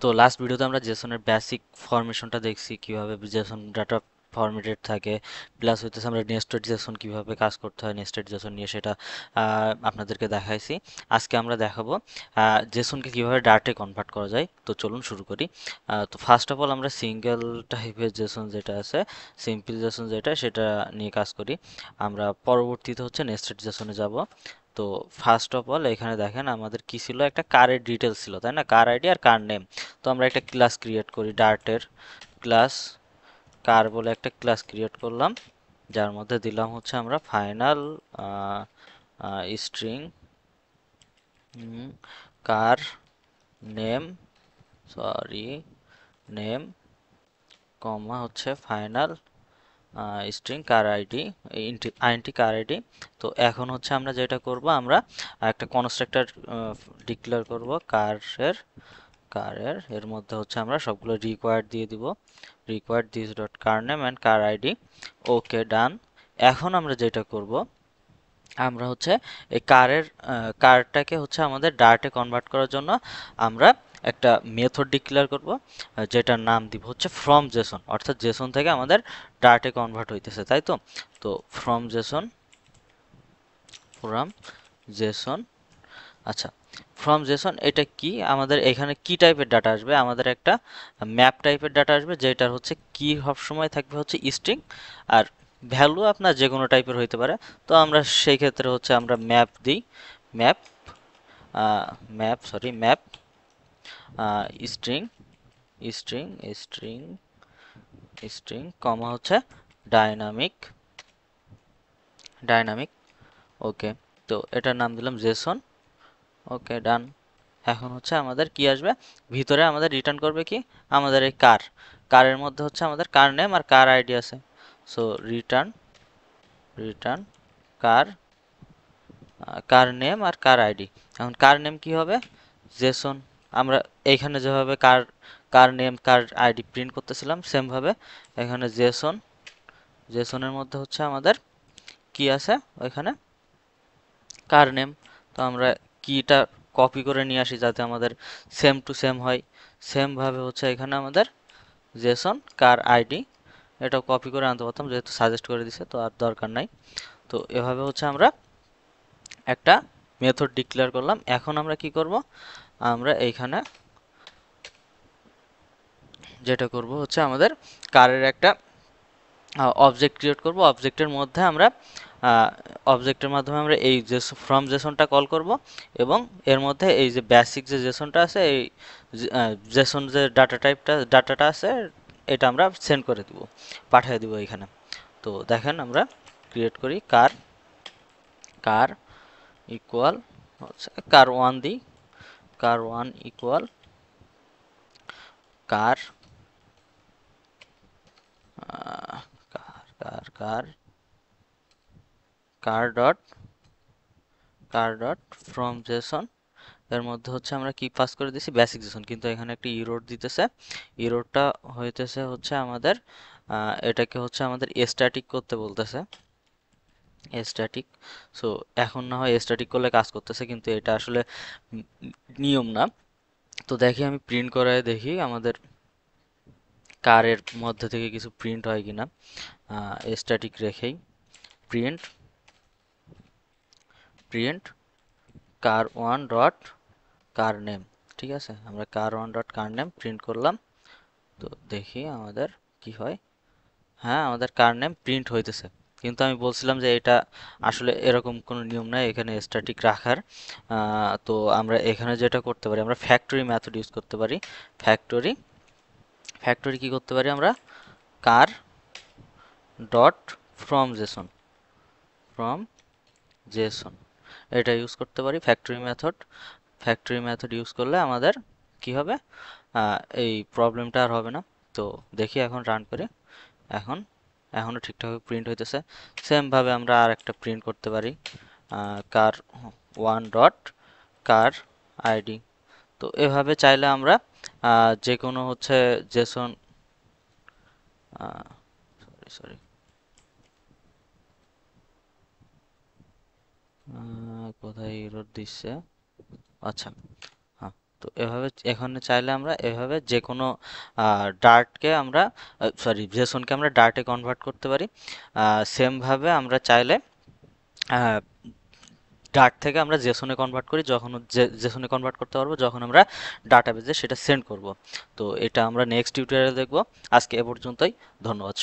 তো লাস্ট ভিডিওতে আমরা জেসনের বেসিক ফরমেশনটা দেখছি কিভাবে জেসন ডাটা ফরম্যাটেড থাকে, প্লাস হইতেছে আমরা নেস্টেড জেসন কিভাবে কাজ করতে হয় নেস্টেড জেসন নিয়ে সেটা আপনাদেরকে দেখাইছি। আজকে আমরা দেখাবো জেসনকে কিভাবে ডাটায় কনভার্ট করা যায়। তো চলুন শুরু করি। তো ফার্স্ট অফ অল আমরা সিঙ্গেল টাইপের জেসন যেটা আছে, সিম্পল জেসন যেটা, সেটা নিয়ে কাজ করি। আমরা পরবর্তীতে হচ্ছে নেস্টেড জেসনে যাব। তো ফার্স্ট অফ অল এখানে দেখেন আমাদের কি ছিল, একটা কারের ডিটেলস ছিল, তাই না, কার আইডি আর কার নেম। তো আমরা একটা ক্লাস ক্রিয়েট করি, ডার্টের ক্লাস কার বলে একটা ক্লাস ক্রিয়েট করলাম, যার মধ্যে দিলাম হচ্ছে আমরা ফাইনাল স্ট্রিং কার নেম, সরি নেম, কমা হচ্ছে ফাইনাল স্ট্রিং কার আইডি, আইএনটি কার আইডি। তো এখন হচ্ছে আমরা যেটা করব, আমরা একটা কনস্ট্রাক্টর ডিক্লেয়ার করব কারের এর মধ্যে হচ্ছে আমরা সবগুলো রিকোয়ার্ড দিয়ে দিব, required this dot car name and car ID. Okay, done. এখন আমরা যেটা করব, আমরা হচ্ছে এই কারটাকে হচ্ছে আমাদের ডার্টে কনভার্ট করার জন্য আমরা একটা মেথড ডিক্লেয়ার করব, যেটার নাম দিব হচ্ছে ফ্রম জেসন, অর্থাৎ জেসন থেকে আমাদের ডার্টে কনভার্ট হইতেছে, তাই তো। তো ফ্রম জেসন, আচ্ছা, ফ্রম জেসন এটা কি, আমাদের এখানে কি টাইপের ডাটা আসবে, আমাদের একটা ম্যাপ টাইপের ডাটা আসবে, যেটার হচ্ছে কি সব সময় থাকবে হচ্ছে স্ট্রিং, আর ভ্যালু আপনার যে কোনো টাইপের হইতে পারে। তো আমরা সেই ক্ষেত্রে হচ্ছে আমরা ম্যাপ দিই, map map string string string string comma হচ্ছে ডাইনামিক ডাইনামিক। ওকে, তো এটার নাম দিলাম জেসন। ওকে, ডান। এখন হচ্ছে আমাদের কি আসবে, ভিতরে আমাদের রিটার্ন করবে কি, আমাদের এই কারের মধ্যে হচ্ছে আমাদের কার নেম আর কার আইডি আছে। সো রিটার্ন রিটার্ন কার কার নেম আর কার আইডি। এখন কার নেম কি হবে, জেসন। আমরা এইখানে যেভাবে কার কার নেম কার আইডি প্রিন্ট করতেছিলাম, সেম ভাবে এখানে জেসনের মধ্যে হচ্ছে আমাদের কি আছে, ওইখানে কার নেম। তো আমরা কিটা কপি করে নিয়ে আসি যাতে আমাদের সেম টু সেম হয়। সেম ভাবে হচ্ছে এখানে আমাদের জেসন কার আইডি, এটাও কপি করে আনতে পারতাম, যেহেতু সাজেস্ট করে দিছে তো আর দরকার নাই। তো এভাবে হচ্ছে আমরা একটা মেথড ডিক্লেয়ার করলাম। এখন আমরা কি করব, আমরা এইখানে যেটা করব হচ্ছে আমাদের কারের একটা অবজেক্ট ক্রিয়েট করব। অবজেক্টের মধ্যে আমরা অবজেক্টের মাধ্যমে আমরা এই যে ফ্রম জেসনটা কল করব, এবং এর মধ্যে এই যে বেসিক যে জেসনটা আছে, এই জেসন যে ডাটাটা আছে, এটা আমরা সেন্ড করে দিব, পাঠিয়ে দিব এখানে। তো দেখেন আমরা ক্রিয়েট করি কার কার ইকুয়াল কার ওয়ান দিই, car one equal car car car car car dot from Jason. এর মধ্যে হচ্ছে আমরা কি পাস করে দিছি, বেসিক জেসন, কিন্তু এখানে একটা ইরোর দিতেছে। ইরোরটা হইতেছে হচ্ছে আমাদের এটাকে হচ্ছে আমাদের স্ট্যাটিক করতে বলতেছে, স্ট্যাটিক। সো এখন না হয় স্ট্যাটিক করলে কাজ করতেছে, কিন্তু এটা আসলে নিয়ম না। তো দেখি আমি প্রিন্ট করায় দেখি আমাদের কারের মধ্যে থেকে কিছু প্রিন্ট হয় কিনা, স্ট্যাটিক রেখেই। Print print car one dot car name, ঠিক আছে, আমরা car one dot car name print করলাম। তো দেখি আমাদের কি হয়। হ্যাঁ, আমাদের কার নেম প্রিন্ট হইতেছে, কিন্তু আমি বলছিলাম যে এটা আসলে এরকম কোনো নিয়ম নাই এখানে স্ট্যাটিক রাখার। তো আমরা এখানে যেটা করতে পারি, আমরা ফ্যাক্টরি মেথড ইউজ করতে পারি। ফ্যাক্টরি ফ্যাক্টরি কি করতে পারি আমরা, car dot from JSON, from JSON, এটা ইউজ করতে পারি ফ্যাক্টরি মেথড ইউজ করলে আমাদের কি হবে, এই প্রবলেমটা আর হবে না। তো দেখি এখন রান করে, এখন এখনো ঠিকঠাক প্রিন্ট হইতেছে। সেম ভাবে আমরা আর একটা প্রিন্ট করতে পারি, কার ওয়ান ডট কার আইডি। তো এভাবে চাইলে আমরা যে কোনো হচ্ছে জেসন, সরি সরি, কোথায় এরর দিচ্ছে, আচ্ছা, হ্যাঁ, তো এভাবে এখানে চাইলে আমরা এভাবে যে কোনো ডার্টকে আমরা সরি জেসনকে আমরা ডার্টে কনভার্ট করতে পারি। সেমভাবে আমরা চাইলে ডার্ট থেকে আমরা জেসনে কনভার্ট করি, যখন জেসনে কনভার্ট করতে পারবো যখন আমরা ডাটাবেজে সেটা সেন্ড করব। তো এটা আমরা নেক্সট টিউটোরিয়ালে দেখব। আজকে এ পর্যন্তই। ধন্যবাদ।